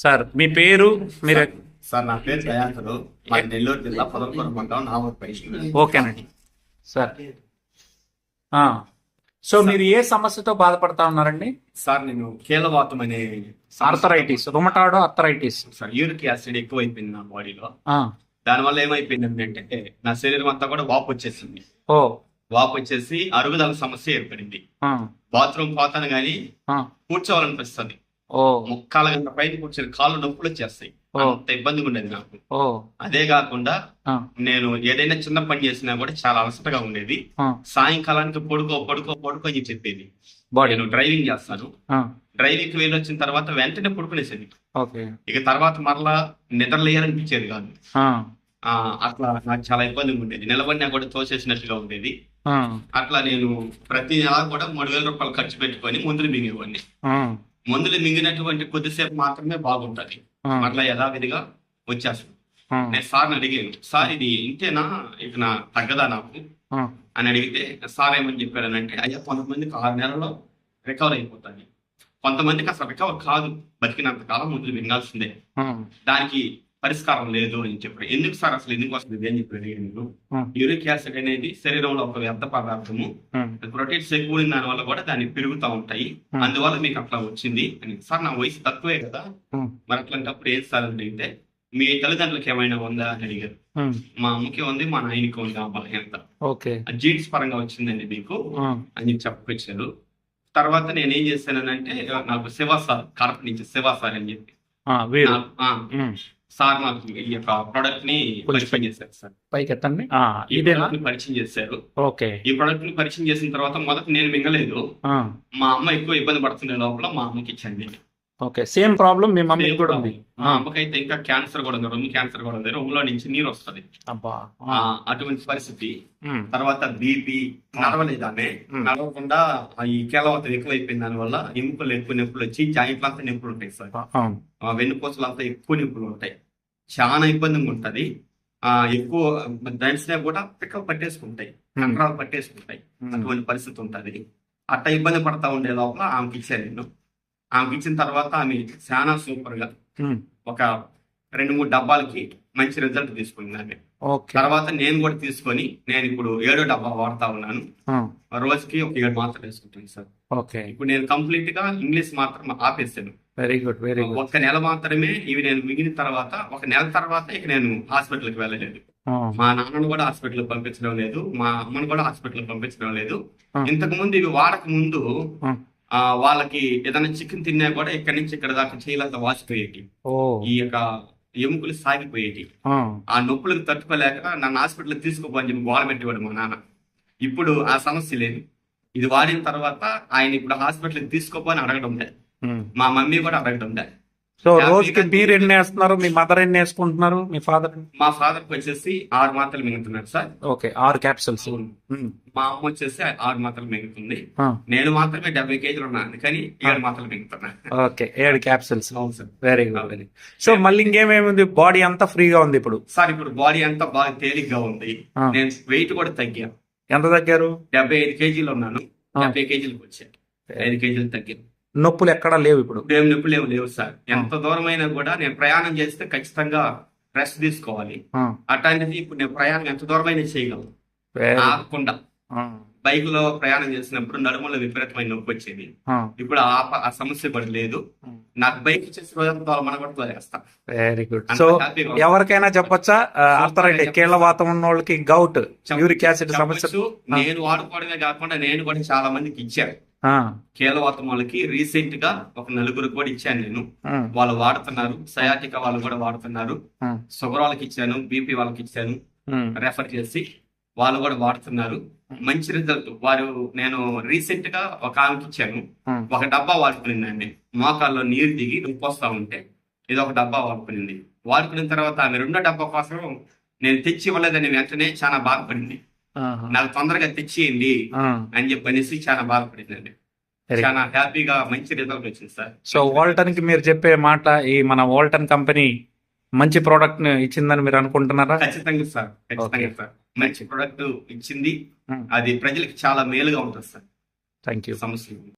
Sir మీ పేరు మీరు sir నా పేరు దయాకరు. మా నెల్లూరు జిల్లా పొదలకూరు మండలం నామూరుపై. ఓకేనండి సార్. సో మీరు ఏ సమస్యతో బాధపడతా ఉన్నారండి? సార్ నేను కీలవాతం అనే arthritis, rheumatoid arthritis. Sir uric acid ఎక్కువైపోయింది నా బాడీలో. దానివల్ల ఏమైపోయింది అంటే నా శరీరం అంతా కూడా వాపు వచ్చేసింది. వాపు వచ్చేసి అరుగుదల సమస్య ఏర్పడింది. బాత్రూమ్ పోతాను గానీ కూర్చోవాలనిపిస్తుంది. ముక్కాల గంట పైన కూర్చొని కాళ్ళు నొప్పులు వచ్చేస్తాయి. అంత ఇబ్బందిగా ఉండేది నాకు. అదే కాకుండా నేను ఏదైనా చిన్న పని చేసినా కూడా చాలా అలసటగా ఉండేది. సాయంకాలానికి పడుకో అని చెప్పేది. నేను డ్రైవింగ్ చేస్తాను. డ్రైవింగ్ కి వెళ్ళి వచ్చిన తర్వాత వెంటనే పడుకునేసేది. ఇక తర్వాత మరలా నిద్రలేయాలనిపించేది కాదు. అట్లా నాకు చాలా ఇబ్బందిగా ఉండేది. నిలబడినా కూడా తోసేసినట్టుగా ఉండేది. అట్లా నేను ప్రతి నెల కూడా 3,000 రూపాయలు ఖర్చు పెట్టుకొని మందులు మింగేవాడిని. మందులు మింగినటువంటి కొద్దిసేపు మాత్రమే బాగుంటది, మరలా యథావిధిగా వచ్చేస్తాను. నేను సార్ని అడిగాను, సార్ ఇది ఇంతేనా, ఇక నా తగ్గదా నాకు అని అడిగితే సార్ ఏమని చెప్పాడనంటే, అయ్యా కొంతమందికి 6 నెలల్లో రికవర్ అయిపోతుంది, కొంతమందికి అసలు రికవర్ కాదు, బతికినంత కాలం మందులు మింగాల్సిందే, దానికి పరిష్కారం లేదు అని చెప్పారు. ఎందుకు సార్ అసలు ఎందుకు వస్తుంది అని చెప్పి అడిగాను. యూరిక్ యాసిడ్ అనేది శరీరంలో ఒక వ్యర్థ పదార్థము, ప్రోటీన్స్ ఎక్కువ దాని వల్ల కూడా దాన్ని పెరుగుతూ ఉంటాయి, అందువల్ల మీకు అట్లా వచ్చింది అని. సార్ నా వయసు తక్కువే కదా, మరి అట్లాంటప్పుడు ఏం సార్ అని అడిగితే, మీ తల్లిదండ్రులకి ఏమైనా ఉందా అని అడిగారు. మా అమ్మకి ఉంది, మా నాయనకి ఉంది ఆ బలహీనత, జీన్స్ పరంగా వచ్చిందండి మీకు అని చెప్పుకొచ్చారు. తర్వాత నేను ఏం చేశానంటే, నాకు శివ సార్ కడప నుంచి శివ సార్ అని చెప్పి సార్ నాకు ఈ యొక్క ప్రొడక్ట్ ని పరిచయం చేశారు. సార్ పైకి ఎత్తండి. ఈ ప్రొడక్ట్ ని పరిచయం చేశారు. ఈ ప్రొడక్ట్ ని పరిచయం చేసిన తర్వాత మొదట నేను మింగలేదు. మా అమ్మ ఎక్కువ ఇబ్బంది పడుతున్న లోపల మా అమ్మకి ఇచ్చండి. సేమ్ ప్రాబ్లం మీ మమ్మీకి కూడా ఉంది. మా అమ్మకైతే ఇంకా క్యాన్సర్ కూడా ఉంది, రొమ్ము క్యాన్సర్ కూడా ఉంది, రొమ్ములో నుంచి నీరు వస్తుంది. అటువంటి పరిస్థితి. తర్వాత బీపీ, నడవలేదాన్ని, నడవకుండా ఈ కేలవతం ఎక్కువైపోయింది, దాని వల్ల ఎముకలు ఎక్కువ నొప్పులు వచ్చి జాయింట్లు అంతా నొప్పులు ఉంటాయి సార్, వెన్నుపూసలు అంతా ఎక్కువ నొప్పులు ఉంటాయి, చాలా ఇబ్బందిగా ఉంటది. ఎక్కువ దంచినా కూడా పిక్కలు పట్టేసుకుంటాయి, కండరాలు పట్టేసుకుంటాయి, అటువంటి పరిస్థితి ఉంటది. అట్లా ఇబ్బంది పడతా ఉండే లోపల ఆమెకి ఇచ్చాను నేను. ఆమెకి ఇచ్చిన తర్వాత ఆమె చాలా సూపర్ గా ఒక 2-3 డబ్బాలకి మంచి రిజల్ట్ తీసుకుంది ఆమె. తర్వాత నేను కూడా తీసుకొని నేను ఇప్పుడు 7వ డబ్బా వాడుతా ఉన్నాను. రోజుకి ఒక 7 మాత్రలు వేసుకుంటాను సార్. ఇప్పుడు నేను కంప్లీట్ గా ఇంగ్లీష్ మాత్రం ఆపేసాను. Very good, very good. 1 నెల మాత్రమే ఇవి నేను మిగిలిన తర్వాత, 1 నెల తర్వాత ఇక నేను హాస్పిటల్కి వెళ్ళలేదు. మా నాన్నను కూడా హాస్పిటల్ పంపించడం లేదు, మా అమ్మను కూడా హాస్పిటల్ పంపించడం లేదు. ఇంతకు ముందు ఇవి వాడక ముందు వాళ్ళకి ఏదైనా చికెన్ తిన్నా కూడా ఇక్కడి నుంచి ఇక్కడ దాకా చేయలేక వాసిపోయేటి, ఈ యొక్క ఎముకలు సాగిపోయేటి. ఆ నొప్పులకు తట్టుకోలేక నన్ను హాస్పిటల్ తీసుకోపోని చెప్పి గోడ పెట్టేవాడు మా నాన్న. ఇప్పుడు ఆ సమస్య లేదు. ఇది వాడిన తర్వాత ఆయన ఇప్పుడు హాస్పిటల్కి తీసుకోపోని అడగడం లేదు, మా మమ్మీ కూడా అడగడం లేదు. సో రోజుకి మీరు ఎన్ని వేస్తున్నారు, మీ మదర్ ఎన్ని వేసుకుంటున్నారు, మీ ఫాదర్? మా ఫాదర్ వచ్చేసి 6 మాత్రలు మింగుతున్నారు సార్. 6 క్యాప్సూల్స్. మా అమ్మ వచ్చేసి 6 మాత్రలు మింగుతుంది. నేను మాత్రమే 70 కేజీలు ఉన్నాను, అందుకని 7 మాత్రలు మింగుతున్నాను. 7 capsules. Very good, very. So మళ్ళీ ఇంకేమేమి, బాడీ అంతా ఫ్రీగా ఉంది ఇప్పుడు? సార్ ఇప్పుడు బాడీ అంతా బాగా తేలిగ్గా ఉంది. నేను వెయిట్ కూడా తగ్గాను. ఎంత తగ్గారు? 75 కేజీలు ఉన్నాను, 70 కేజీలకు వచ్చాను, 5 కేజీలు తగ్గాను. నొప్పులు ఎక్కడా లేవు ఇప్పుడు? ఏం నొప్పులు లేవు సార్. ఎంత దూరం అయినా కూడా నేను ప్రయాణం చేస్తే ఖచ్చితంగా రెస్ట్ తీసుకోవాలి. అట్లాంటిది ఇప్పుడు నేను ప్రయాణం ఎంత దూరం అయినా చేయగలను ఆగకుండా. బైక్ లో ప్రయాణం చేసినప్పుడు నడుములో విపరీతమైన నొప్పి వచ్చేది, ఇప్పుడు ఆ సమస్య కూడా లేదు. నాకు బైక్ చేసే రోజంతా మనగొట్టులో చేస్తా. Very good. సో ఎవరికైనా చెప్పొచ్చా, ఆర్థరైటిస్ కీళ్లవాతం ఉన్న వాళ్ళకి, గౌట్, యూరిక్ యాసిడ్ సమస్య? నేను వాడుకోవడమే కాకుండా నేను కూడా చాలా మందికి ఇచ్చాను. కీలవాతం వాళ్ళకి రీసెంట్ గా ఒక 4 కూడా ఇచ్చాను నేను. వాళ్ళు వాడుతున్నారు. సయాటికా వాళ్ళు కూడా వాడుతున్నారు. షుగర్ వాళ్ళకి ఇచ్చాను, బీపీ వాళ్ళకి ఇచ్చాను, రెఫర్ చేసి వాళ్ళు కూడా వాడుతున్నారు. మంచి రిజల్ట్. నేను రీసెంట్ గా ఒక ఆమెకి ఇచ్చాను, 1 డబ్బా వాడుకునిందండి. మోకాల్లో నీరు దిగి నొప్పి వస్తా ఉంటే ఇది 1 డబ్బా వాడుకునింది. వాడుకున్న తర్వాత ఆమె 2వ డబ్బా కోసం నేను తెచ్చి ఇవ్వలేదని వెంటనే చాలా బాధపడింది. నాకు తొందరగా తెచ్చియండి అని చెప్పనేసి చాలా బాధపడిందండి. చాలా హ్యాపీగా మంచి రిజల్ట్ వచ్చింది సార్. సో వాల్టన్ కి మీరు చెప్పే మాట, ఈ మన వాల్టన్ కంపెనీ మంచి ప్రోడక్ట్ ఇచ్చిందని మీరు అనుకుంటున్నారా? ఖచ్చితంగా సార్, ఖచ్చితంగా సార్. మంచి ప్రోడక్ట్ ఇచ్చింది, అది ప్రజలకు చాలా మేలుగా ఉంటుంది సార్. Thank you. సమస్య